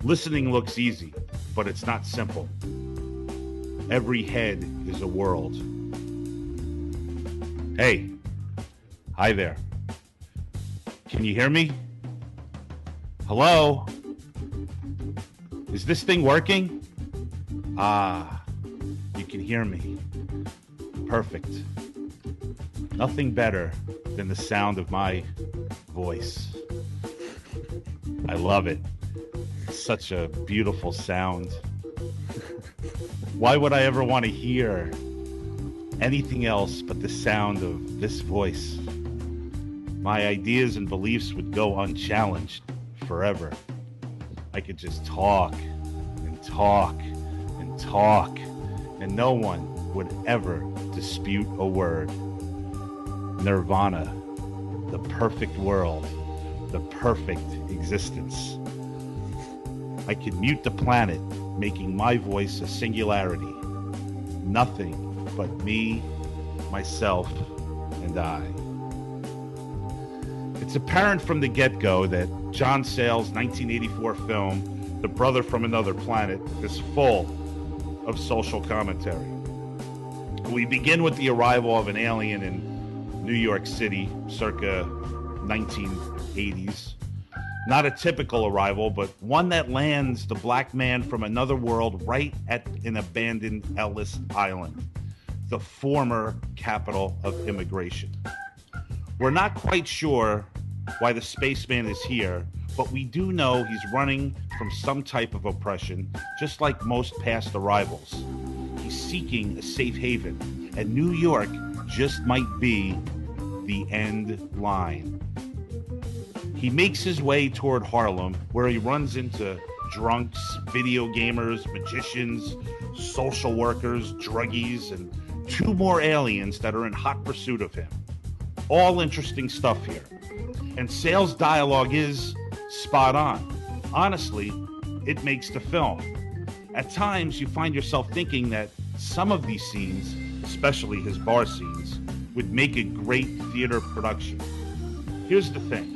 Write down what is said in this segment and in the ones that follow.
Listening looks easy, but it's not simple. Every head is a world. Hey, hi there. Can you hear me? Hello? Is this thing working? Ah, you can hear me. Perfect. Nothing better than the sound of my voice. I love it. It's such a beautiful sound. Why would I ever want to hear anything else but the sound of this voice? My ideas and beliefs would go unchallenged forever. I could just talk and talk and talk, and no one would ever dispute a word. Nirvana, the perfect world, the perfect existence. I could mute the planet, making my voice a singularity. Nothing but me, myself, and I. It's apparent from the get-go that John Sayles' 1984 film, The Brother from Another Planet, is full of social commentary. We begin with the arrival of an alien in New York City, circa 1980s. Not a typical arrival, but one that lands the black man from another world right at an abandoned Ellis Island, the former capital of immigration. We're not quite sure why the spaceman is here, but we do know he's running from some type of oppression, just like most past arrivals. He's seeking a safe haven, and New York just might be the end line. He makes his way toward Harlem, where he runs into drunks, video gamers, magicians, social workers, druggies, and 2 more aliens that are in hot pursuit of him. All interesting stuff here. And Sayles' dialogue is spot on. Honestly, it makes the film. At times, you find yourself thinking that some of these scenes, especially his bar scenes, would make a great theater production. Here's the thing.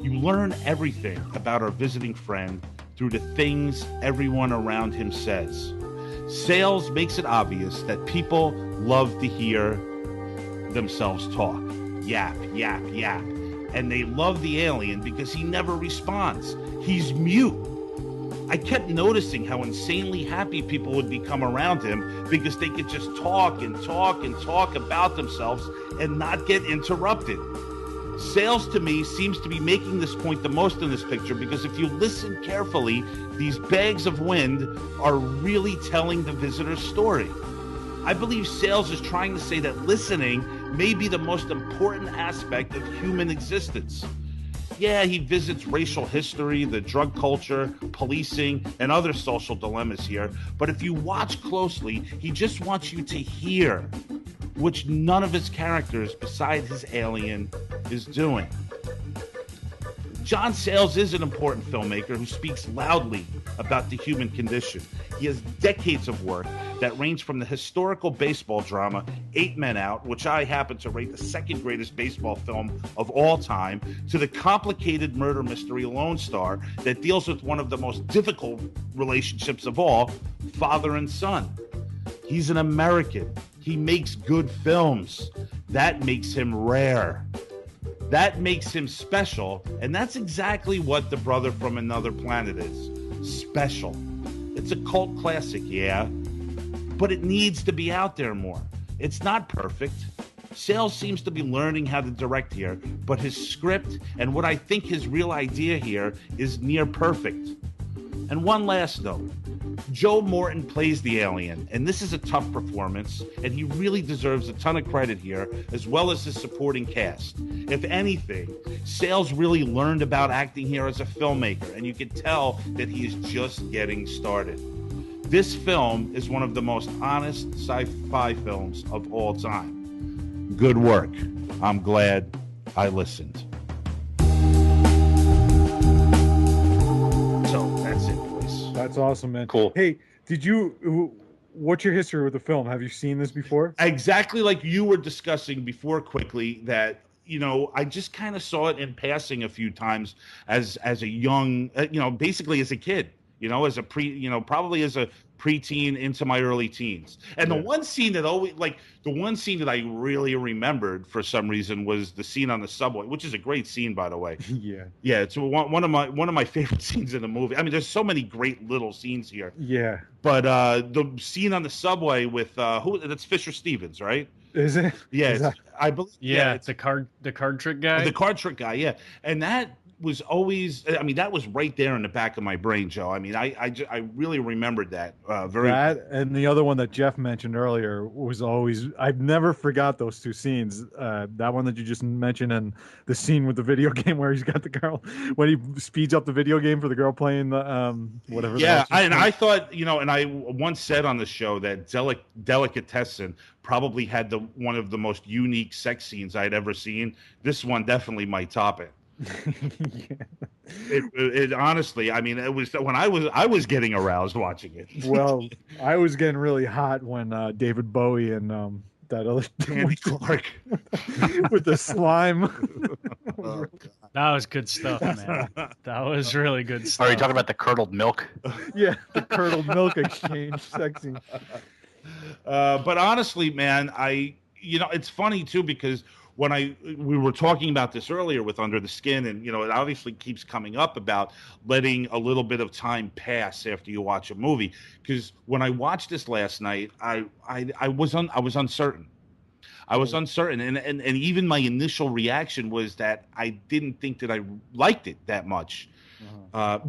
You learn everything about our visiting friend through the things everyone around him says. Sayles makes it obvious that people love to hear themselves talk. Yap, yap, yap. And they love the alien because he never responds. He's mute. I kept noticing how insanely happy people would become around him because they could just talk and talk and talk about themselves and not get interrupted. Sayles, to me, seems to be making this point the most in this picture because if you listen carefully, these bags of wind are really telling the visitor's story. I believe Sayles is trying to say that listening may be the most important aspect of human existence. Yeah, he visits racial history, the drug culture, policing, and other social dilemmas here, but if you watch closely, he just wants you to hear, which none of his characters besides his alien is doing. John Sayles is an important filmmaker who speaks loudly about the human condition. He has decades of work that range from the historical baseball drama 8 Men Out, which I happen to rate the second greatest baseball film of all time, to the complicated murder mystery Lone Star that deals with one of the most difficult relationships of all, father and son. He's an American. He makes good films. That makes him rare. That makes him special, and that's exactly what The Brother from Another Planet is. Special. It's a cult classic, yeah, but it needs to be out there more. It's not perfect. Sayles seems to be learning how to direct here, but his script and what I think his real idea here is near perfect. And one last note. Joe Morton plays the alien, and this is a tough performance, and he really deserves a ton of credit here, as well as his supporting cast. If anything, Sayles really learned about acting here as a filmmaker, and you can tell that he is just getting started. This film is one of the most honest sci-fi films of all time. Good work. I'm glad I listened. So that's it, boys. That's awesome, man. Cool. Hey, what's your history with the film? Have you seen this before? Exactly like you were discussing before quickly, that I just kind of saw it in passing a few times as a young, basically as a kid, as a probably as a preteen into my early teens. And Yeah. the one scene that I really remembered for some reason was the scene on the subway, which is a great scene, by the way. Yeah. Yeah, it's one of my favorite scenes in the movie. I mean, there's so many great little scenes here. Yeah. But the scene on the subway with that's Fisher Stevens, right? Is it? Yeah, Is that... I believe. Yeah, It's the card trick guy. the card trick guy. Yeah, and that was always. I mean, that was right there in the back of my brain, Joe. I mean, I really remembered that very. That and the other one that Jeff mentioned earlier was always, I've never forgot those two scenes. That one that you just mentioned, and the scene with the video game where he's got the girl when he speeds up the video game for the girl playing the whatever. Yeah, I thought, and I once said on the show that Delicatessen probably had one of the most unique sex scenes I'd ever seen. This one definitely might top it. Yeah. It honestly, I mean, it was when I was getting aroused watching it. Well, I was getting really hot when David Bowie and that other Andy Clark with the slime. Oh, That was good stuff, man. That was really good stuff. Are you talking about the curdled milk? Yeah, the curdled milk exchange sexy. But honestly, man, it's funny too, because when we were talking about this earlier with Under the Skin, and it obviously keeps coming up about letting a little bit of time pass after you watch a movie. Because when I watched this last night, I was uncertain. I was uncertain, and even my initial reaction was that I didn't think that I liked it that much.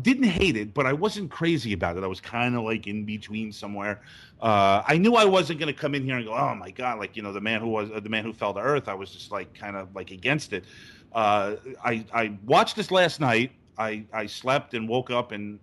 Didn't hate it, but I wasn't crazy about it. I was kind of like in between somewhere. I knew I wasn't going to come in here and go, oh my God, like, the man who fell to earth. I was just like kind of like against it. I watched this last night. I slept and woke up and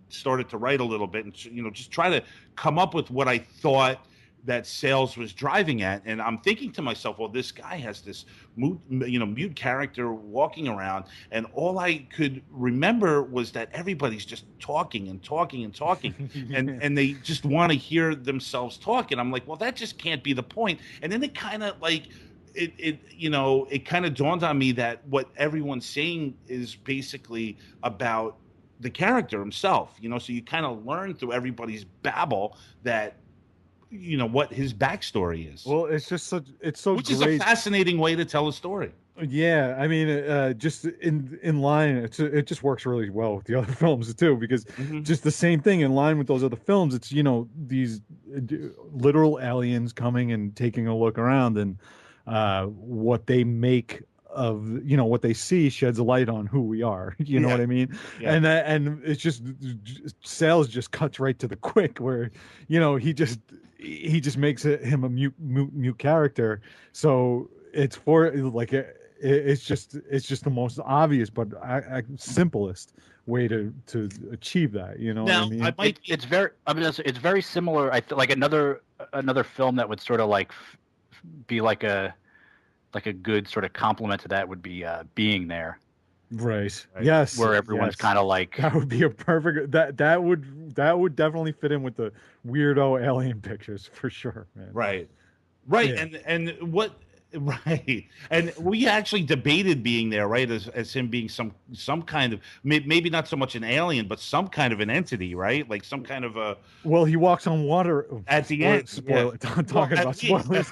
started to write a little bit and, just try to come up with what I thought that Sayles was driving at. And I'm thinking to myself, well, this guy has this mute character walking around, and all I could remember was that everybody's just talking and talking and talking and they just want to hear themselves talk. And I'm like, well, that just can't be the point. And then it kind of like it kind of dawned on me that what everyone's saying is basically about the character himself, so you kind of learn through everybody's babble that what his backstory is. Well, it's just it's so which great. is a fascinating way to tell a story. Yeah, I mean, just in line, it just works really well with the other films too, because just the same thing in line with those other films. It's these literal aliens coming and taking a look around, and what they make of what they see sheds a light on who we are. You know what I mean? Yeah. And it's just Sayles just cuts right to the quick, where he just makes him a mute character. So it's for like it's just the most obvious but simplest way to achieve that. Now, what I mean? It's very similar. I feel like another film that would sort of like be like a good sort of complement to that would be Being There. Right. Yes. Where everyone's kind of like, that would be a perfect that would definitely fit in with the weirdo alien pictures for sure, man. Right. Yeah. And what right. And we actually debated Being There, right, as him being some kind of maybe not so much an alien, but some kind of an entity, right? Like some kind of a. Well, he walks on water at the end. Spoil it. Talking about spoilers.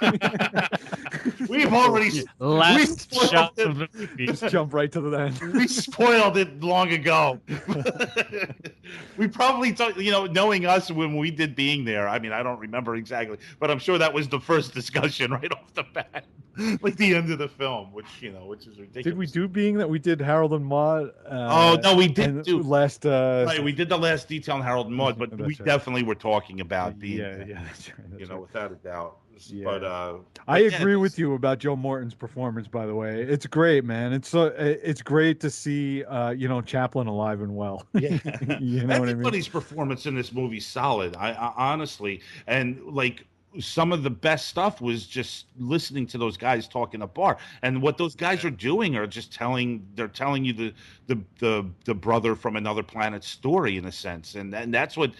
We've already last shot of the movie. Just jump right to the end. We spoiled it long ago. We probably knowing us when we did Being There. I mean, I don't remember exactly, but I'm sure that was the first discussion right off the bat. Like the end of the film, which is ridiculous. Did we do Being That? We did Harold and Maude. Oh no, we did do last. Right, we did the last detail on Harold and Maude, but we definitely were talking about Being There. Yeah, that's right. Without a doubt. Yeah. But I agree with you about Joe Morton's performance. By the way, it's great, man. It's great to see Chaplin alive and well. Yeah, what I mean. Everybody's performance in this movie's solid. I honestly, and like some of the best stuff was just listening to those guys talk in a bar, and what those guys are doing are just they're telling you the brother from another planet story in a sense, and that's what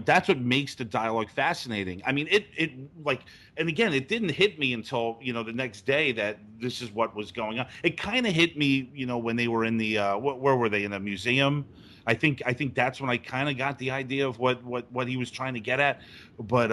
that's what makes the dialogue fascinating. I mean, it like, and again, it didn't hit me until the next day that this is what was going on. It kind of hit me when they were in the where were they, in a museum. I think that's when I kind of got the idea of what he was trying to get at, but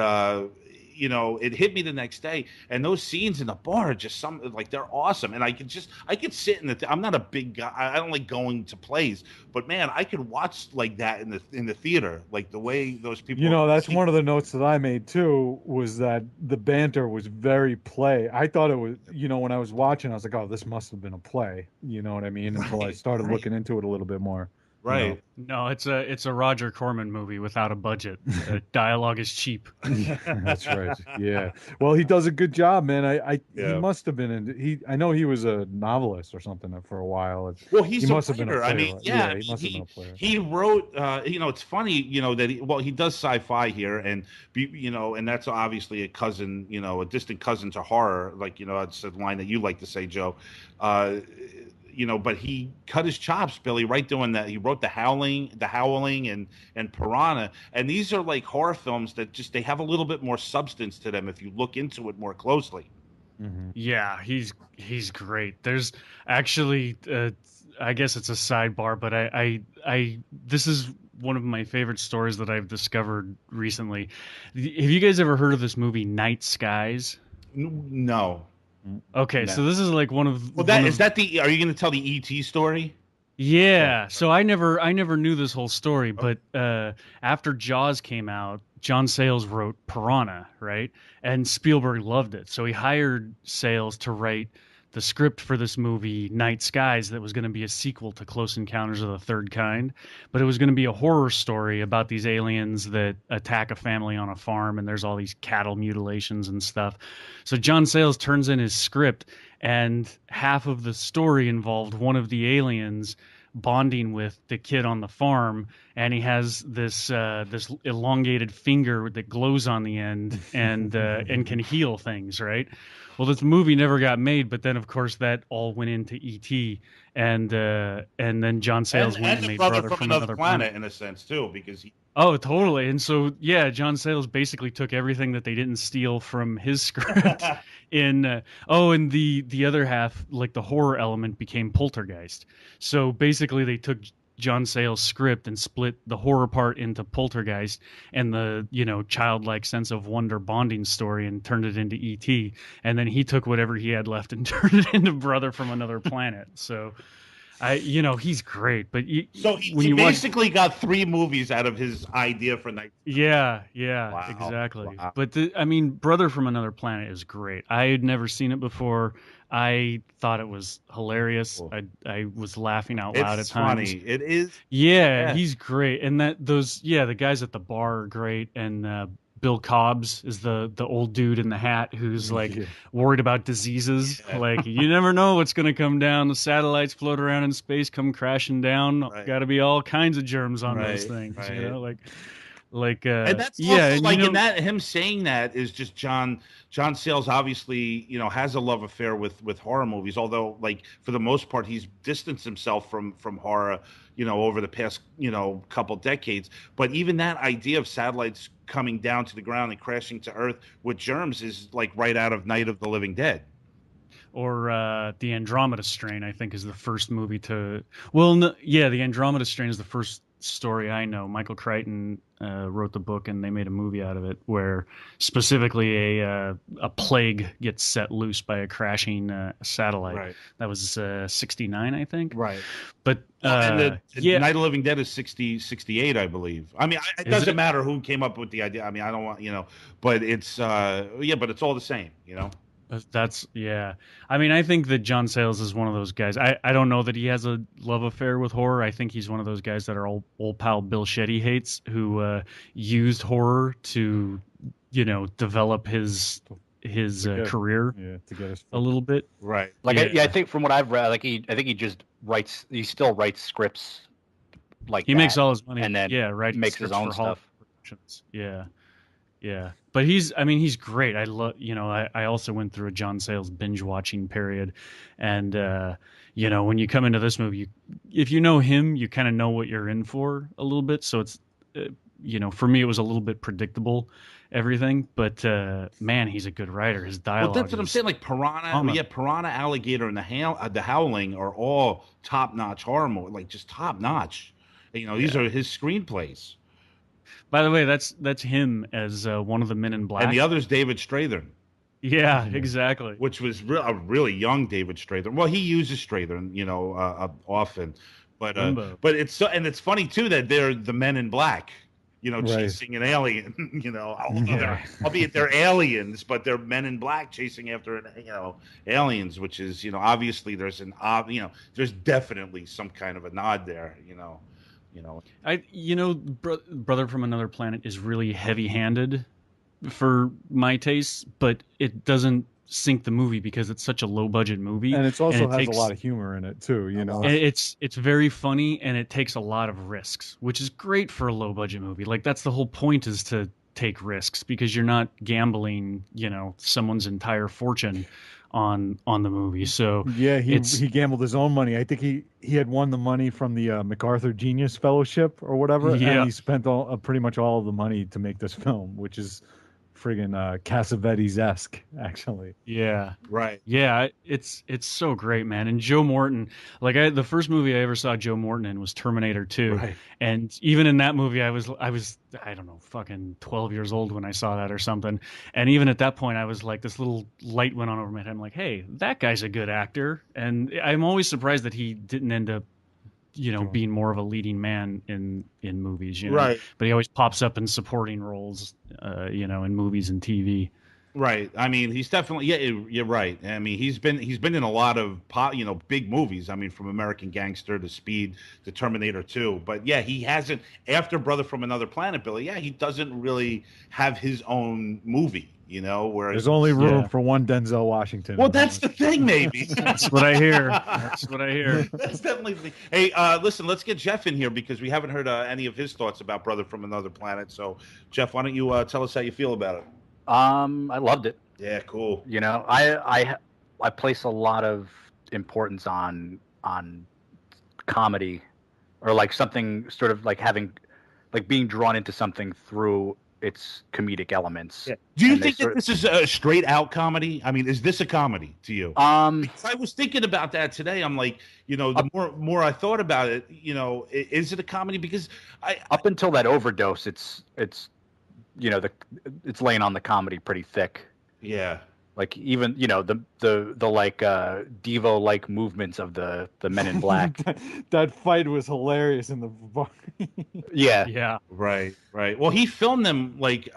it hit me the next day. And those scenes in the bar are just they're awesome. And I could sit in I'm not a big guy. I don't like going to plays, but man, I could watch like that in the theater, like the way those people. That's one of the notes that I made too, was that the banter was very play. I thought it was, when I was watching, I was like, oh, this must have been a play. You know what I mean? Until I started looking into it a little bit more. Right. No, it's a Roger Corman movie without a budget. The dialogue is cheap. That's right. Yeah. Well, he does a good job, man. He must have been I know he was a novelist or something for a while. Well, he must have been a player. I mean, he must have been a player. He wrote it's funny, that he does sci-fi here, and and that's obviously a cousin, a distant cousin to horror, like it's a line that you like to say, Joe. But he cut his chops, Billy, right doing that. He wrote The Howling and Piranha. And these are like horror films that they have a little bit more substance to them if you look into it more closely. Mm-hmm. Yeah, he's great. There's actually, I guess it's a sidebar, but I this is one of my favorite stories that I've discovered recently. Have you guys ever heard of this movie, Night Skies? No. Okay, No. so this is like one of. Well, are you going to tell the E.T. story? Yeah. So I never knew this whole story, but after Jaws came out, John Sayles wrote Piranha, right? And Spielberg loved it, so he hired Sayles to write the script for this movie, Night Skies, that was going to be a sequel to Close Encounters of the Third Kind. But it was going to be a horror story about these aliens that attack a family on a farm, and there's all these cattle mutilations and stuff. So John Sayles turns in his script, and half of the story involved one of the aliens bonding with the kid on the farm, and he has this elongated finger that glows on the end and can heal things, right? Well, this movie never got made, but then of course that all went into E.T. and then John Sayles went and made Brother from Another Planet in a sense too, because he. Oh, totally. And so, yeah, John Sayles basically took everything that they didn't steal from his script and the other half, like the horror element, became Poltergeist. So basically they took John Sayles' script and split the horror part into Poltergeist and the, childlike sense of wonder bonding story and turned it into E.T. And then he took whatever he had left and turned it into Brother from Another Planet. So he's great, but he basically got 3 movies out of his idea for Night. Yeah, wow. Exactly. Wow. But Brother from Another Planet is great. I had never seen it before. I thought it was hilarious. Cool. I was laughing out loud at times. It's funny. It is. Yeah, he's great, and the guys at the bar are great, and Bill Cobbs is the old dude in the hat who's like worried about diseases. Yeah. Like, you never know what's going to come down. The satellites float around in space, come crashing down. Right. Got to be all kinds of germs on those things. Right. And that's also, in that, him saying that is just John Sayles obviously has a love affair with horror movies, although for the most part he's distanced himself from horror over the past couple decades. But even that idea of satellites coming down to the ground and crashing to Earth with germs is right out of Night of the Living Dead. Or the Andromeda Strain, I think, is the first movie to. Well, no, yeah, the Andromeda Strain is the first story I know. Michael Crichton wrote the book, and they made a movie out of it, where specifically a plague gets set loose by a crashing satellite. Right. That was 69, I think. Right. But Night of the Living Dead is 68, I believe. I mean, it doesn't matter who came up with the idea. I mean, I don't want but it's but it's all the same, That's I mean, I think that John Sayles is one of those guys. I don't know that he has a love affair with horror. I think he's one of those guys that our old pal Bill Shetty hates, who used horror to develop his career to get us a little bit. Right. I think from what I've read, I think he just writes. He still writes scripts he makes all his money and then writing makes his own for stuff. Yeah. Yeah, but he's great. I love, I also went through a John Sayles binge watching period, and when you come into this movie, if you know him, you kind of know what you're in for a little bit. So it's, for me, it was a little bit predictable, everything. But man, he's a good writer. His dialogue. Well, that's what I'm saying. Like Piranha, Alligator, and the Howling are all top notch horror movie, like just top notch. These are his screenplays. By the way, that's him as one of the men in black. And the other's David Strathairn. Yeah, exactly. Which was a really young David Strathairn. Well, he uses Strathairn, often, but it's funny too that they're the men in black, chasing an alien. Albeit they're aliens, but they're men in black chasing after aliens, which is obviously there's there's definitely some kind of a nod there. Brother from Another Planet is really heavy-handed for my taste, but it doesn't sink the movie because it's such a low-budget movie, and it also has a lot of humor in it too. It's very funny, and it takes a lot of risks, which is great for a low-budget movie. Like that's the whole point, is to take risks because you're not gambling, someone's entire fortune on the movie. So yeah, he gambled his own money. I think he had won the money from the MacArthur Genius Fellowship or whatever, and he spent pretty much all of the money to make this film, which is friggin' Cassavetes-esque, actually. Yeah, right. Yeah, it's so great, man. And Joe Morton, like the first movie I ever saw Joe Morton in was Terminator 2, right. And even in that movie, I was I don't know, fucking 12 years old when I saw that or something. And even at that point, I was like, this little light went on over my head. I'm like, hey, that guy's a good actor, and I'm always surprised that he didn't end up being more of a leading man in movies, right? But he always pops up in supporting roles, in movies and TV. Right. I mean, he's definitely you're right. I mean, he's been in a lot of big movies. I mean, from American Gangster to Speed to Terminator 2. But yeah, he hasn't, after Brother from Another Planet, Billy. Yeah, he doesn't really have his own movie. Where there's only room for one Denzel Washington. Well, that's the thing, maybe. That's what I hear. That's definitely the thing. Hey, listen, let's get Jeff in here because we haven't heard any of his thoughts about Brother from Another Planet. So, Jeff, why don't you tell us how you feel about it? I loved it. Yeah, cool. I place a lot of importance on comedy, or like something sort of like being drawn into something through its comedic elements. Yeah. Do you think that this is a straight out comedy? I mean, is this a comedy to you? Because I was thinking about that today. I'm like, the more I thought about it, is it a comedy? Because up until that overdose, it's it's laying on the comedy pretty thick. Yeah. Like even the like Devo like movements of the Men in Black. that fight was hilarious in the bar. Yeah. Right. Well, he filmed them like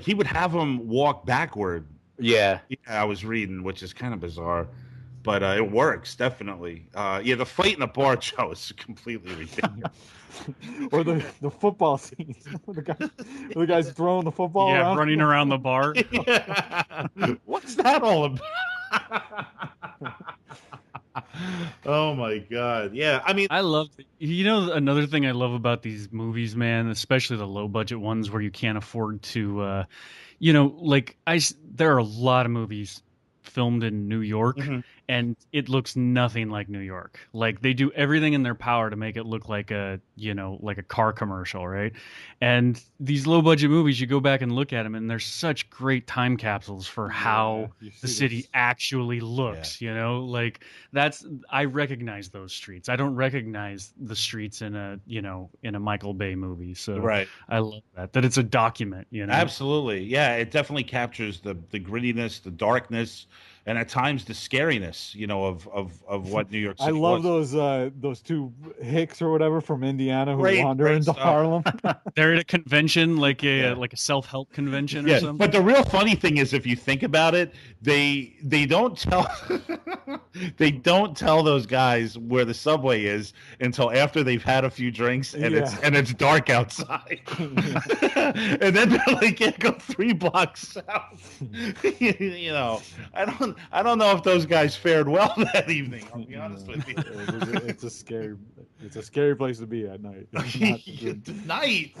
he would have them walk backward. Yeah, I was reading, which is kind of bizarre, but it works definitely. The fight in the bar show is completely ridiculous. Or the football scenes where the guy's throwing the football around. Running around the bar. What's that all about? Oh my god. Yeah, I mean, I love another thing I love about these movies, man, especially the low budget ones where you can't afford to there are a lot of movies filmed in New York, and it looks nothing like New York. Like they do everything in their power to make it look like a car commercial, right? And these low budget movies, you go back and look at them, and they're such great time capsules for how the city actually looks. Like I recognize those streets. I don't recognize the streets in a Michael Bay movie. So right. I love that it's a document. Absolutely, yeah. It definitely captures the grittiness, the darkness, and at times the scariness, of what New York City was. I love those two hicks or whatever from Indiana who wander into Harlem. They're at a convention, like a self-help convention or something. But the real funny thing is, if you think about it, they don't tell those guys where the subway is until after they've had a few drinks and it's dark outside. And then they're like, can't go 3 blocks south. I don't know if those guys fared well that evening. I'll be honest with you. It's a scary place to be at night. Night.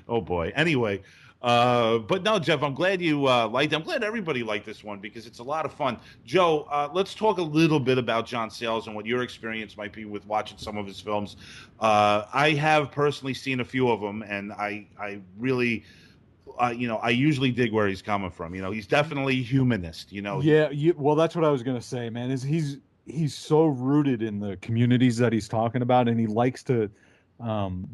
Oh boy. Anyway, but no, Jeff, I'm glad you liked it. I'm glad everybody liked this one because it's a lot of fun. Joe, let's talk a little bit about John Sayles and what your experience might be with watching some of his films. I have personally seen a few of them, and I really, I usually dig where he's coming from. He's definitely humanist. Yeah, well, that's what I was gonna say, man. Is he's so rooted in the communities that he's talking about, and he likes to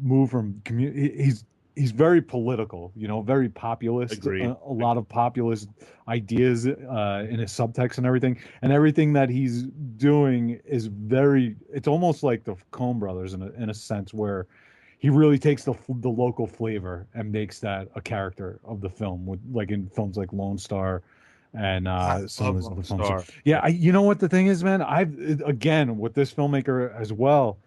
move from community. He's very political, very populist. Agreed. A lot of populist ideas in his subtext and everything that he's doing is very. It's almost like the Coen Brothers in a sense where he really takes the local flavor and makes that a character of the film, with like in films like Lone Star and some of his other films. So, yeah, you know what the thing is, man? Again with this filmmaker as well,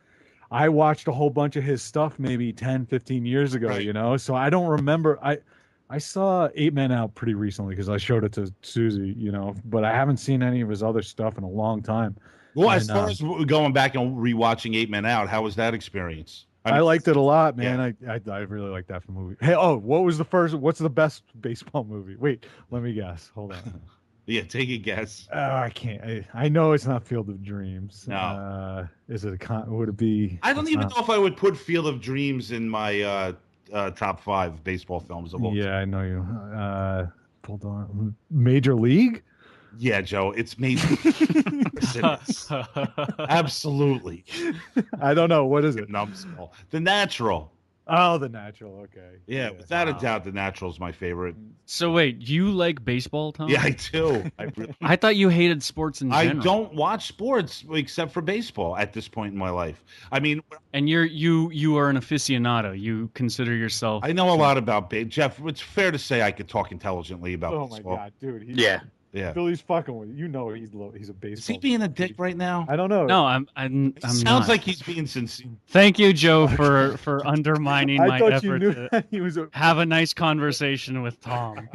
I watched a whole bunch of his stuff maybe 10, 15 years ago, Right. So I don't remember. I saw Eight Men Out pretty recently because I showed it to Susie, but I haven't seen any of his other stuff in a long time. Well, as far as going back and rewatching Eight Men Out, how was that experience? I liked it a lot, man. Yeah. I really liked that movie. Hey, what's the best baseball movie? Wait, let me guess. Hold on. Yeah, take a guess. Oh, I can't. I know it's not Field of Dreams. No. Is it would it be? I don't even know if I would put Field of Dreams in my top 5 baseball films of all time. Yeah, I know you. Hold on. Major League? Yeah, Joe, it's Major Absolutely. I don't know. What is it? Numbskull. The Natural. Oh, The Natural. Okay. Yeah, without a doubt, The Natural is my favorite. So wait, you like baseball, Tom? Yeah, I do. I thought you hated sports in general. I don't watch sports except for baseball at this point in my life. I mean, and you are an aficionado. You consider yourself. I know a lot about Jeff. It's fair to say I could talk intelligently about baseball. Oh my god, dude! Yeah. Billy's fucking with you. He's a baseball. Is he being a dick right now? I don't know. No, I'm sounds not. like he's being sincere. Thank you, Joe, for undermining my effort to he was have a nice conversation with Tom.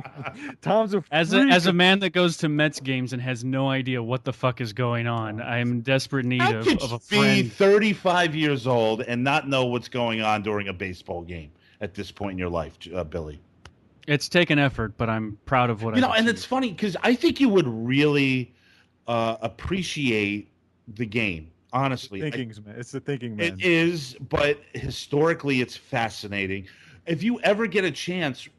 Tom's as a man that goes to Mets games and has no idea what the fuck is going on. I am in desperate need of a friend. Be 35 years old and not know what's going on during a baseball game at this point in your life, Billy. It's taken effort, but I'm proud of what I and it's funny because I think you would really appreciate the game. Honestly, it's the thinking man. It is, but historically, it's fascinating. If you ever get a chance,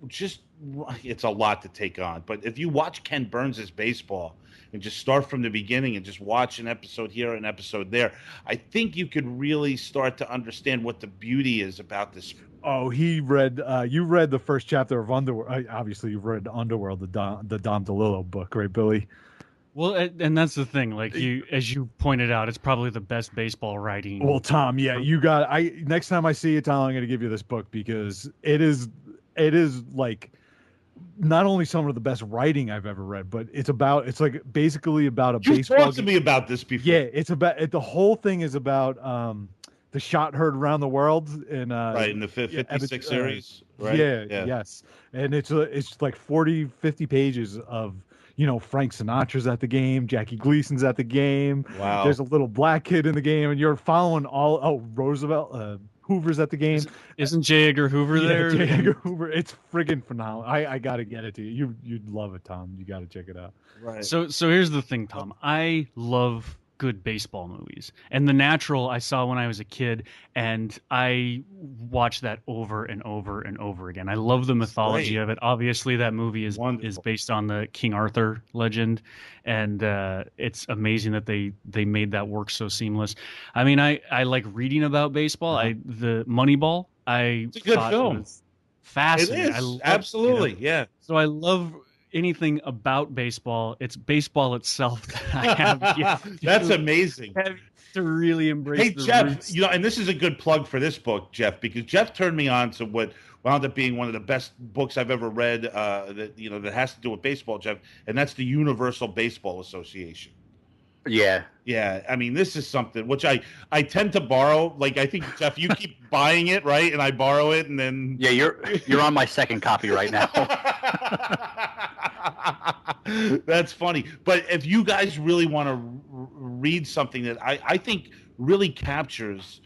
it's a lot to take on. But if you watch Ken Burns' baseball and just start from the beginning and just watch an episode here, an episode there, I think you could really start to understand what the beauty is about this. Oh, you read the first chapter of Underworld. Obviously, you've read Underworld, the Dom DeLillo book, right, Billy? Well, and that's the thing. Like as you pointed out, it's probably the best baseball writing. Well, Tom, yeah, next time I see you, Tom, I'm going to give you this book because it is like not only some of the best writing I've ever read, but it's like basically about a baseball. You talked to me about this before. Yeah, it's about the whole thing is about the shot heard around the world in in the 56 series. Right? Yeah, yes, and it's like 40, 50 pages of Frank Sinatra's at the game, Jackie Gleason's at the game. Wow, there's a little black kid in the game, and you're following Roosevelt. Hoover's at the game. Isn't J. Edgar Hoover there? J. Edgar Hoover. It's friggin' phenomenal. I gotta get it to you. You'd love it, Tom. You gotta check it out. Right. So here's the thing, Tom. I love good baseball movies, and The Natural I saw when I was a kid, and I watched that over and over and over again. I love the mythology of it. Obviously, that movie is based on the King Arthur legend, and it's amazing that they made that work so seamless. I mean, I like reading about baseball. The Moneyball. It's a good film. Fascinating. It is absolutely, yeah. So I love anything about baseball. It's baseball itself that I have. That's amazing. To really embrace. Hey, Jeff, roots. and this is a good plug for this book, Jeff, because Jeff turned me on to what wound up being one of the best books I've ever read. That has to do with baseball, Jeff, and that's the Universal Baseball Association. Yeah. Yeah. I mean, this is something which I tend to borrow. Like, I think, Jeff, you keep buying it, right? And I borrow it, and then. Yeah, you're on my second copy right now. That's funny. But if you guys really want to read something that I think really captures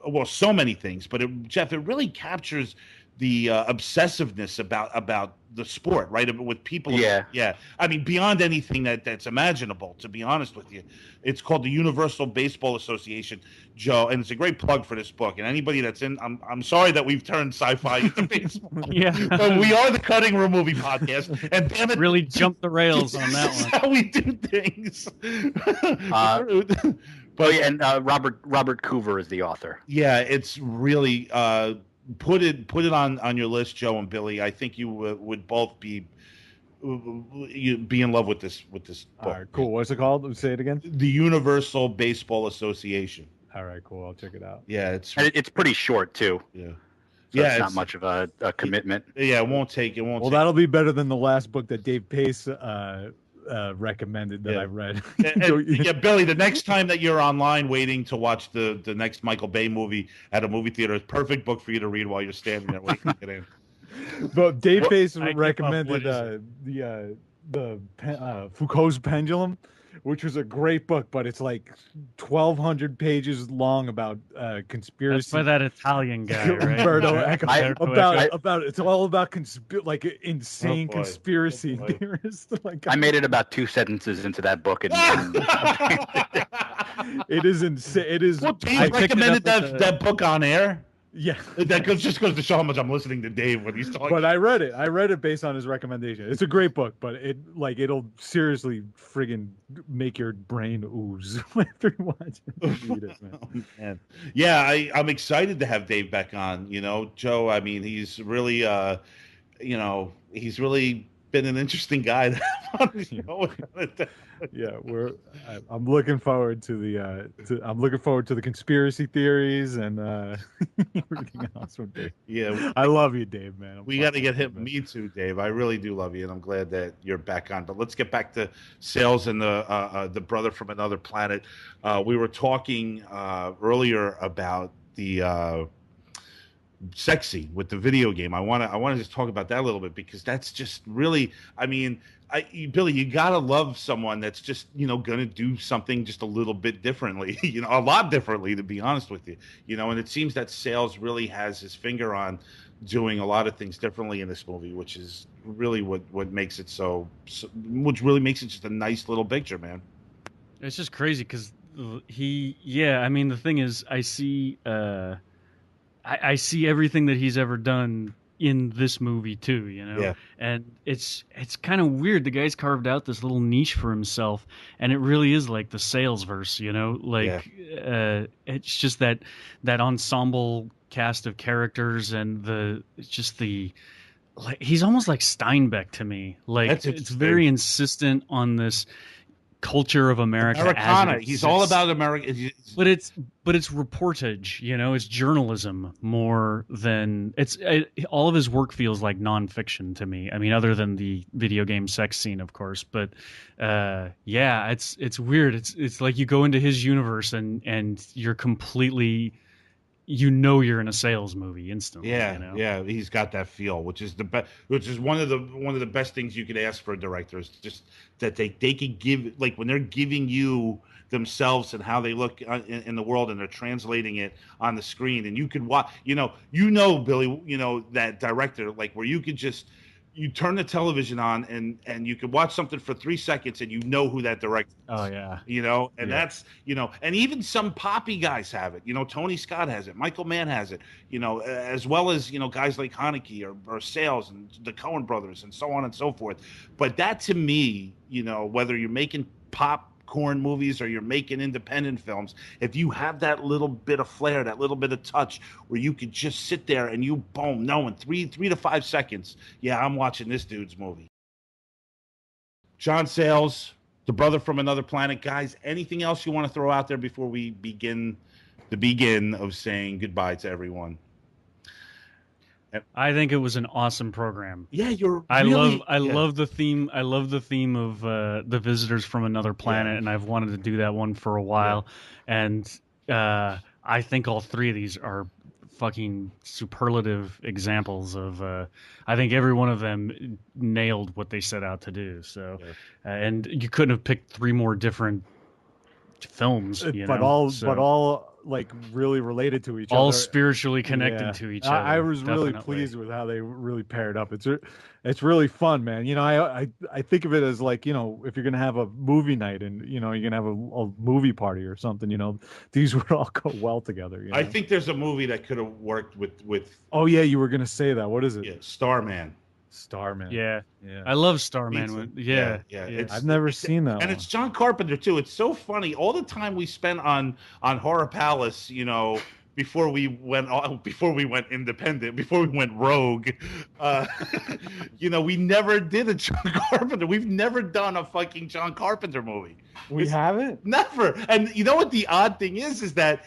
well, so many things, but Jeff, it really captures the obsessiveness about the sport, right? With people, yeah. I mean, beyond anything that's imaginable. To be honest with you, it's called the Universal Baseball Association, Joe, and it's a great plug for this book. And anybody that's in, I'm sorry that we've turned sci-fi into baseball, but we are the Cutting Room Movie Podcast, and damn it, really jumped the rails on that one. That's how we do things. But and Robert Coover is the author. Yeah, it's really put it on your list, Joe and Billy. I think you would both be in love with this book. All right, cool. What's it called? Say it again. The Universal Baseball Association. All right, cool. I'll check it out. Yeah, it's pretty short too. Yeah. So it's not much of a commitment. Yeah, it won't take. Well, that'll be better than the last book that Dave Pace recommended that I read. Yeah, Billy, the next time that you're online waiting to watch the next Michael Bay movie at a movie theater, it's a perfect book for you to read while you're standing there waiting to get in. But Dave Pace recommended the Foucault's Pendulum, which was a great book, but it's like 1,200 pages long about conspiracy. That's by that Italian guy, right? Umberto Eco. About it's all about insane conspiracy theorists. I made it about 2 sentences into that book, and it is insane. It is. Well, Dave recommended that book on air. Yeah, that just goes to show how much I'm listening to Dave when he's talking. But I read it based on his recommendation. It's a great book, but it'll seriously friggin' make your brain ooze after you watch it. Read it, man. Oh, man. Yeah, I'm excited to have Dave back on. You know, Joe. I mean, he's really, he's really been an interesting guy to have on the show. Yeah, I'm looking forward to the conspiracy theories and everything else with Dave. Yeah, I love you, Dave, man. We got to get him. Me too, Dave. I really do love you, and I'm glad that you're back on. But let's get back to Sayles and the brother from another planet. We were talking earlier about the sex scene with the video game. I want to just talk about that a little bit, because that's just really, I mean, Billy, you gotta love someone that's just, gonna do something just a little bit differently, a lot differently, to be honest with you, and it seems that Sayles really has his finger on doing a lot of things differently in this movie, which is really what makes it which really makes it just a nice little picture, man. It's just crazy because I mean, the thing is, I see everything that he's ever done in this movie too, Yeah. And it's kind of weird. The guy's carved out this little niche for himself, and it really is like the Sayles verse, it's just that ensemble cast of characters, and he's almost like Steinbeck to me. Like, it's very insistent on this culture of America. Americana. He's all about America. But it's reportage, it's journalism more than all of his work feels like nonfiction to me. I mean, other than the video game sex scene, of course. But it's weird. It's like you go into his universe and you're completely, you're in a Sayles movie instantly. Yeah, he's got that feel, which is one of the best things you could ask for a director, is just that they could give, like, when they're giving you themselves and how they look in the world, and they're translating it on the screen, and you could watch, Billy, that director, like, where you could just, you turn the television on and you could watch something for 3 seconds and who that director is. Oh yeah. That's, and even some poppy guys have it. Tony Scott has it, Michael Mann has it, as well as, guys like Haneke or Sayles and the Coen brothers and so on and so forth. But that, to me, whether you're making popcorn movies or you're making independent films, if you have that little bit of flair, that little bit of touch, where you could just sit there and you boom, know in 3 to 5 seconds, I'm watching this dude's movie. John Sayles, the brother from another planet. Guys, anything else you want to throw out there before we begin of saying goodbye to everyone? I think it was an awesome program. Yeah, I love the theme. I love the theme of the visitors from another planet, and I've wanted to do that one for a while. Yeah. And I think all three of these are fucking superlative examples of. I think every one of them nailed what they set out to do. So, and you couldn't have picked three more different films. But all like really related to each All other. spiritually connected to each other. I was really definitely. pleased with how they really paired up. It's really fun, man. You know, I think of it as like, you know, if you're gonna have a movie night and you know you're gonna have a movie party or something, you know, these would all go well together. You know? I think there's a movie that could have worked with. Oh yeah, you were gonna say that. What is it? Yeah, Starman. Starman. Yeah, yeah. I love Starman. Yeah. I've never seen that. And one. it's John Carpenter too. It's so funny. All the time we spent on Horror Palace, you know, before we went independent, before we went rogue, you know, we never did a John Carpenter. We've never done a fucking John Carpenter movie. We haven't? Never. And you know what the odd thing is that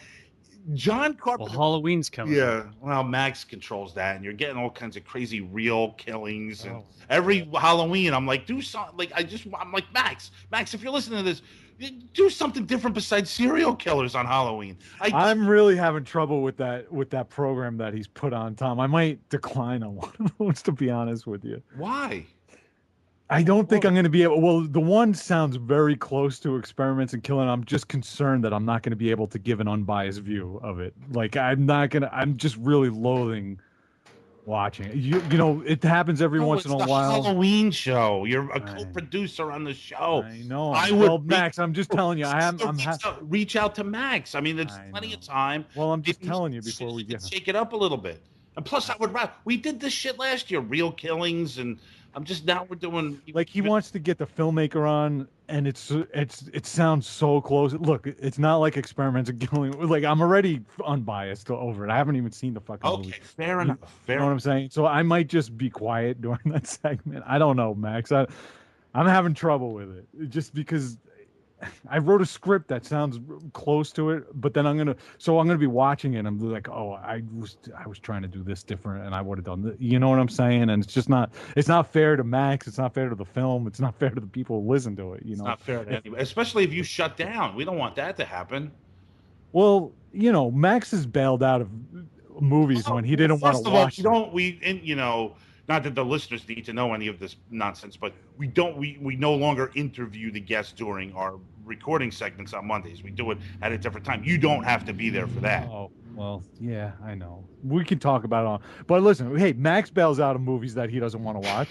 John Carpenter. Well, Halloween's coming. Yeah, well, Max controls that, and you're getting all kinds of crazy real killings. And every Halloween, I'm like, do something. Like, I'm like, Max, if you're listening to this, do something different besides serial killers on Halloween. I'm really having trouble with that program that he's put on, Tom. I might decline on one of those, to be honest with you. Why? I don't think I'm going to be able. Well, the one sounds very close to Experiments in Killing. I'm just concerned that I'm not going to be able to give an unbiased view of it. Like I'm just really loathing watching it. You know, it happens every once in a while. Halloween show. You're a co-producer on the show. I know. Max, I'm just telling you. Reach out to Max. I mean, there's plenty of time. Well, I'm just telling you before we get shake it up a little bit. And plus, we did this shit last year, real killings, and we're doing like he wants to get the filmmaker on, and it sounds so close. Look, it's not like Experiments in Killing. Like I'm already unbiased over it. I haven't even seen the fucking movie. Okay, fair enough. You know what I'm saying? So I might just be quiet during that segment. I don't know, Max. I'm having trouble with it just because I wrote a script that sounds close to it, but then I'm gonna be watching it and I'm like, oh, I was trying to do this different and I would have done this. You know what I'm saying? And it's not fair to Max, it's not fair to the film, it's not fair to the people who listen to it, you know. It's not fair to anybody, especially if you shut down. We don't want that to happen. Well, you know, Max has bailed out of movies when he didn't want to watch them. You know, not that the listeners need to know any of this nonsense, but we no longer interview the guests during our recording segments on Mondays. We do it at a different time. You don't have to be there for that. Oh, well, yeah, I know. We can talk about it on. But listen, hey, Max bails out of movies that he doesn't want to watch.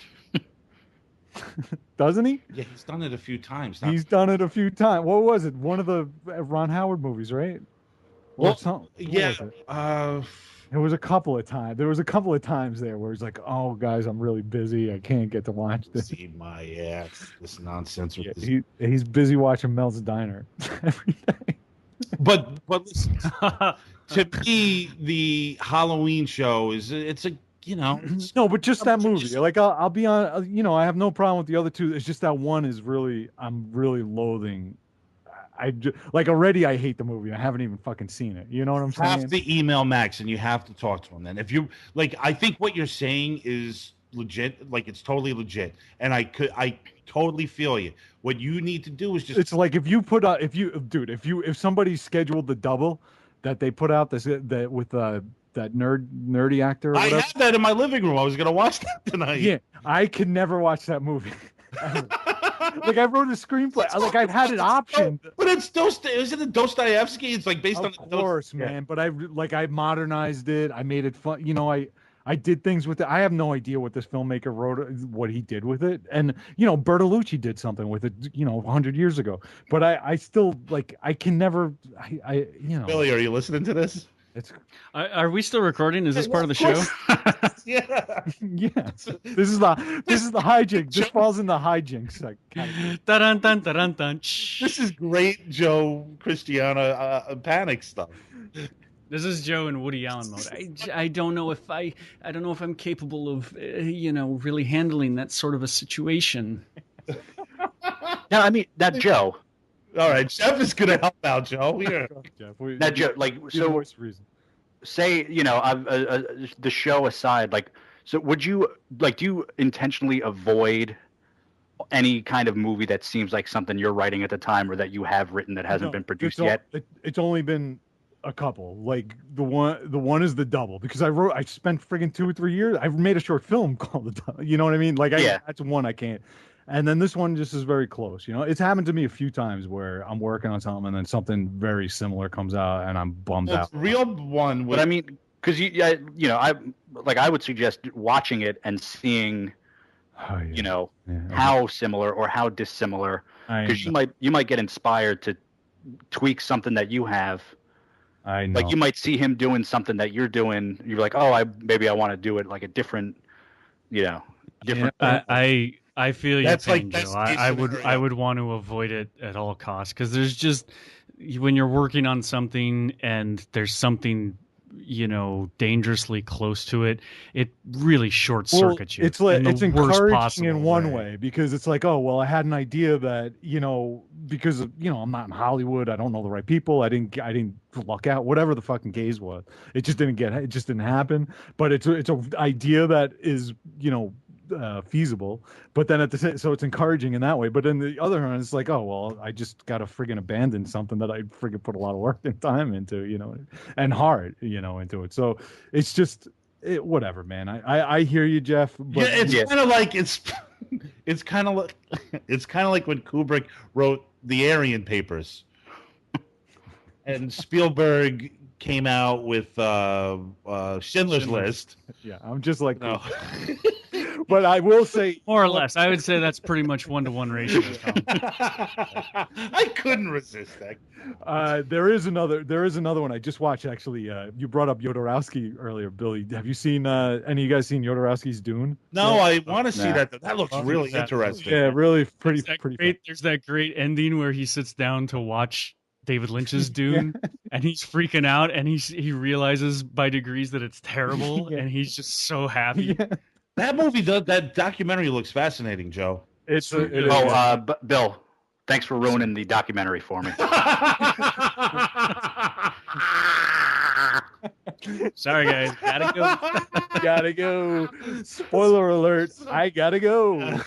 Doesn't he? Yeah, he's done it a few times. He's done it a few times. What was it? One of the Ron Howard movies, right? Well, yeah. There was a couple of times. There was a couple of times there where he's like, "Oh, guys, I'm really busy. I can't get to watch this." See my ass. This nonsense. With he's busy watching Mel's Diner every day. But listen, to me, the Halloween show it's a no, but just that movie. Like I'll be on. You know, I have no problem with the other two. It's just that one is I'm really loathing. Already I hate the movie. I haven't even fucking seen it. You know what I'm saying? You have to email Max and you have to talk to him then. If you I think what you're saying is legit. Like it's totally legit, and I totally feel you. What you need to do is just. It's like if you put out if somebody scheduled the double that they put out that with that nerdy actor. Or whatever. I have that in my living room. I was gonna watch that tonight. Yeah, I could never watch that movie. Like I wrote a screenplay. Like I've had it optioned. But it's isn't it Dostoevsky? It's like based on. Of course, man. Yeah. But I modernized it. I made it fun. You know, I did things with it. I have no idea what this filmmaker wrote, what he did with it. And you know, Bertolucci did something with it. You know, 100 years ago. But I still I can never. Billy, are you listening to this? Are we still recording? Is this part of the show? Yeah. Yeah. This is the hijinks. This falls in the hijinks. Dun, dun, dun, dun. This is great Joe Christiana panic stuff. This is Joe in Woody Allen mode. I don't know if I'm capable of really handling that sort of a situation. No, I mean that Joe. All right, Jeff is going to help out, Joe. Here. That Joe, say, the show aside, so would you, do you intentionally avoid any kind of movie that seems like something you're writing at the time or that you have written that hasn't been produced yet? It's only been a couple. Like the one is The Double, because I spent friggin' 2 or 3 years. I made a short film called The Double. You know what I mean? That's one I can't. And then this one just is very close. You know, it's happened to me a few times where I'm working on something and then something very similar comes out and I'm bummed out. Real one, but I mean, because I would suggest watching it and seeing, how similar or how dissimilar, because you might get inspired to tweak something that you have. I know. Like you might see him doing something that you're doing. You're like, oh, maybe I want to do it like a different, different. I feel your That's pain, like Joe. I would want to avoid it at all costs, because there's just, when you're working on something and there's something dangerously close to it, it really short circuits you. It's like it's encouraging in one way, because it's like, oh well, I had an idea that because I'm not in Hollywood, I don't know the right people, I didn't luck out, whatever the fucking gaze was, it just didn't happen. But it's an idea that is feasible, but then so it's encouraging in that way. But in the other hand, it's like, oh well, I just gotta friggin' abandon something that I friggin' put a lot of work and time into, and heart, into it. So it's just whatever, man. I hear you, Jeff. But it's kind of like it's kind of like when Kubrick wrote the Aryan Papers, and Spielberg came out with Schindler's List. Yeah, I'm just like, no. But I will say, more or less, I would say that's pretty much 1-to-1 ratio. I couldn't resist that. There is another one I just watched, actually. You brought up Jodorowsky earlier, Billy. Have you seen any of you guys seen Jodorowsky's Dune? No, I want to see that. That looks really interesting. Yeah, really pretty. There's that great ending where he sits down to watch David Lynch's Dune, and he's freaking out, and he realizes by degrees that it's terrible, and he's just so happy. Yeah. That movie, that documentary looks fascinating, Joe. Bill, thanks for ruining the documentary for me. Sorry, guys. Gotta go. Spoiler alert. I gotta go.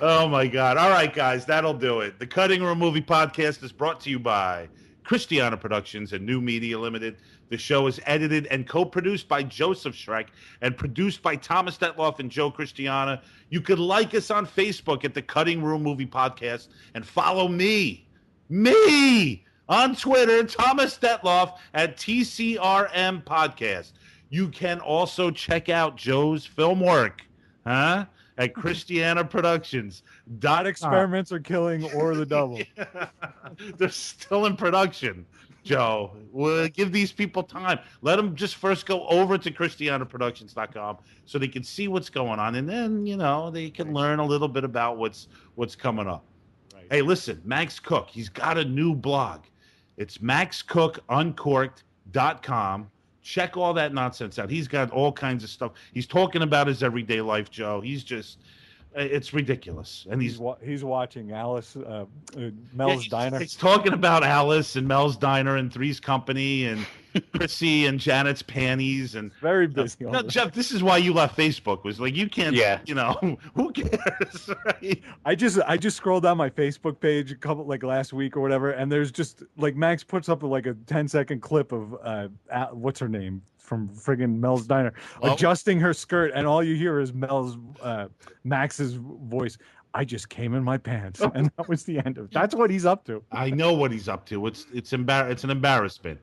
Oh, my God. All right, guys. That'll do it. The Cutting Room Movie Podcast is brought to you by Christiana Productions and New Media Limited. The show is edited and co-produced by Joseph Schreck and produced by Thomas Detloff and Joe Christiana. You could like us on Facebook at the Cutting Room Movie Podcast and follow me on Twitter, Thomas Detloff at TCRM Podcast. You can also check out Joe's film work, at Christiana Productions. Experiments are killing or the double. They're still in production, Joe. We'll give these people time. Let them just first go over to ChristianaProductions.com so they can see what's going on, and then they can learn a little bit about what's coming up. Right. Hey, listen, Max Cook, he's got a new blog. It's MaxCookUncorked.com. Check all that nonsense out. He's got all kinds of stuff. He's talking about his everyday life, Joe. He's just, it's ridiculous. And he's watching Alice, Mel's Diner. He's talking about Alice and Mel's Diner and Three's Company and Chrissy and Janet's panties and very busy. No, Jeff, this is why you left Facebook. Was like you can't. Yeah. Who cares, right? I just scrolled down my Facebook page a couple last week or whatever, and there's just Max puts up a 10-second clip of what's her name from friggin' Mel's Diner adjusting her skirt, and all you hear is Max's voice. I just came in my pants, and that was the end of it. That's what he's up to. I know what he's up to. It's an embarrassment.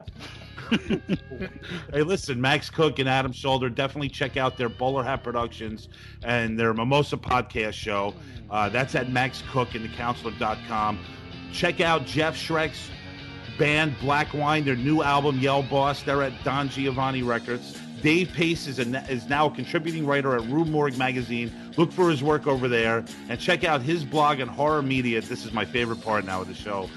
Hey, listen, Max Cook and Adam Shoulder, definitely check out their Bowler Hat Productions and their Mimosa podcast show. That's at MaxCookandTheCounselor.com. Check out Jeff Schreck's band Black Wine, their new album Yell Boss. They're at Don Giovanni Records. Dave Pace is now a contributing writer at Rue Morgue magazine. Look for his work over there and check out his blog on horror media. This is my favorite part now of the show.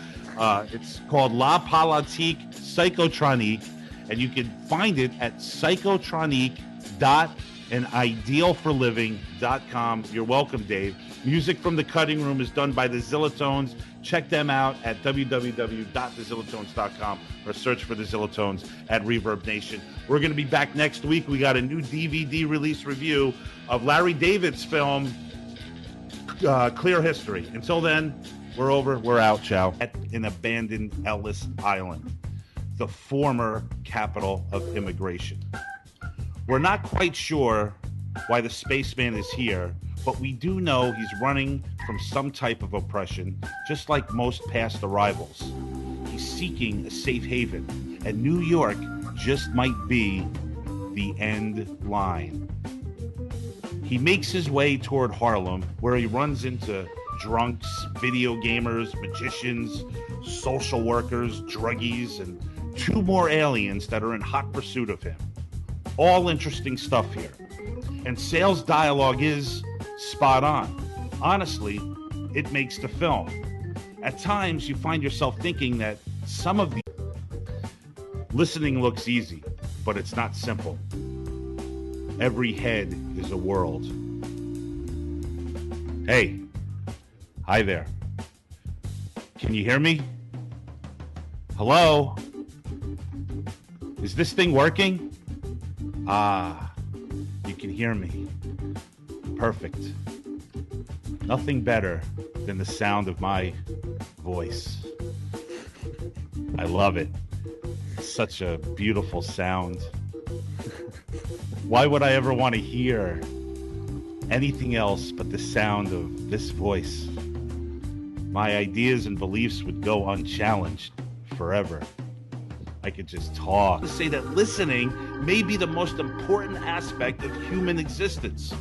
It's called La Politique Psychotronique, and you can find it at psychotronique.andidealforliving.com. You're welcome, Dave. Music from The Cutting Room is done by the Zillatones. Check them out at www.thezillatones.com or search for the Zillatones at Reverb Nation. We're going to be back next week. We got a new DVD release review of Larry David's film, Clear History. Until then, we're over. We're out. Ciao. At an abandoned Ellis Island, the former capital of immigration. We're not quite sure why the spaceman is here but we do know he's running from some type of oppression, just like most past arrivals. He's seeking a safe haven, and New York just might be the end line. He makes his way toward Harlem, where he runs into drunks, video gamers, magicians, social workers, druggies, and 2 more aliens that are in hot pursuit of him. All interesting stuff here. And Sayles' dialogue is spot on. Honestly, it makes the film. At times, you find yourself thinking that some of the listening looks easy, but it's not simple. Every head is a world. Hey, hi there. Can you hear me? Hello? Is this thing working? Ah, you can hear me. Perfect. Nothing better than the sound of my voice. I love it. It's such a beautiful sound. Why would I ever want to hear anything else but the sound of this voice? My ideas and beliefs would go unchallenged forever. I could just talk. To say that listening may be the most important aspect of human existence.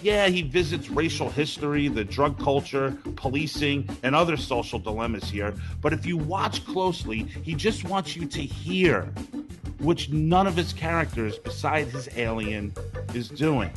Yeah, he visits racial history, the drug culture, policing, and other social dilemmas here. But if you watch closely, he just wants you to hear, which none of his characters, beside his alien, is doing.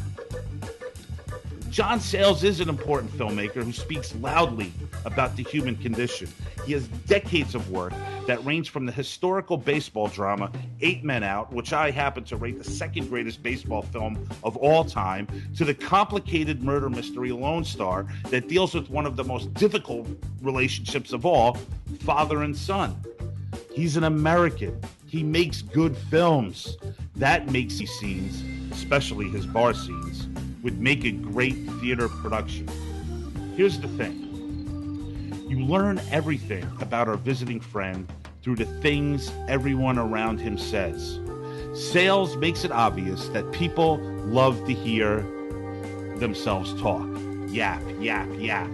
John Sayles is an important filmmaker who speaks loudly about the human condition. He has decades of work that range from the historical baseball drama 8 Men Out, which I happen to rate the second greatest baseball film of all time, to the complicated murder mystery Lone Star that deals with one of the most difficult relationships of all, father and son. He's an American. He makes good films. That makes these scenes, especially his bar scenes, would make a great theater production. Here's the thing. You learn everything about our visiting friend through the things everyone around him says. Sayles makes it obvious that people love to hear themselves talk. Yap, yap, yap.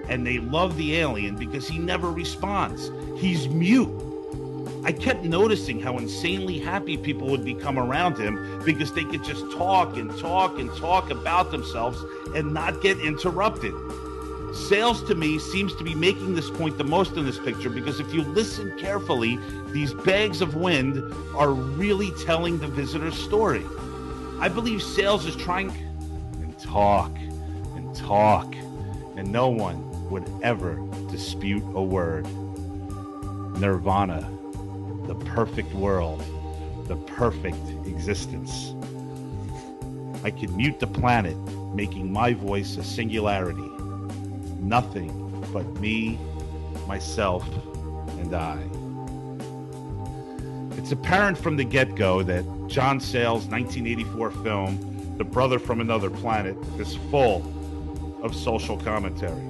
And they love the alien because he never responds. He's mute. I kept noticing how insanely happy people would become around him because they could just talk and talk and talk about themselves and not get interrupted. Sayles, to me, seems to be making this point the most in this picture because if you listen carefully, these bags of wind are really telling the visitor's story. I believe Sayles is trying and talk, and no one would ever dispute a word. Nirvana. The perfect world, the perfect existence. I can mute the planet, making my voice a singularity. Nothing but me, myself, and I. It's apparent from the get-go that John Sayles' 1984 film, The Brother from Another Planet, is full of social commentary.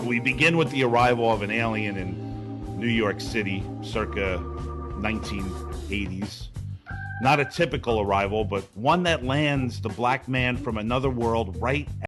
We begin with the arrival of an alien in New York City, circa 1980s. Not a typical arrival, but one that lands the black man from another world right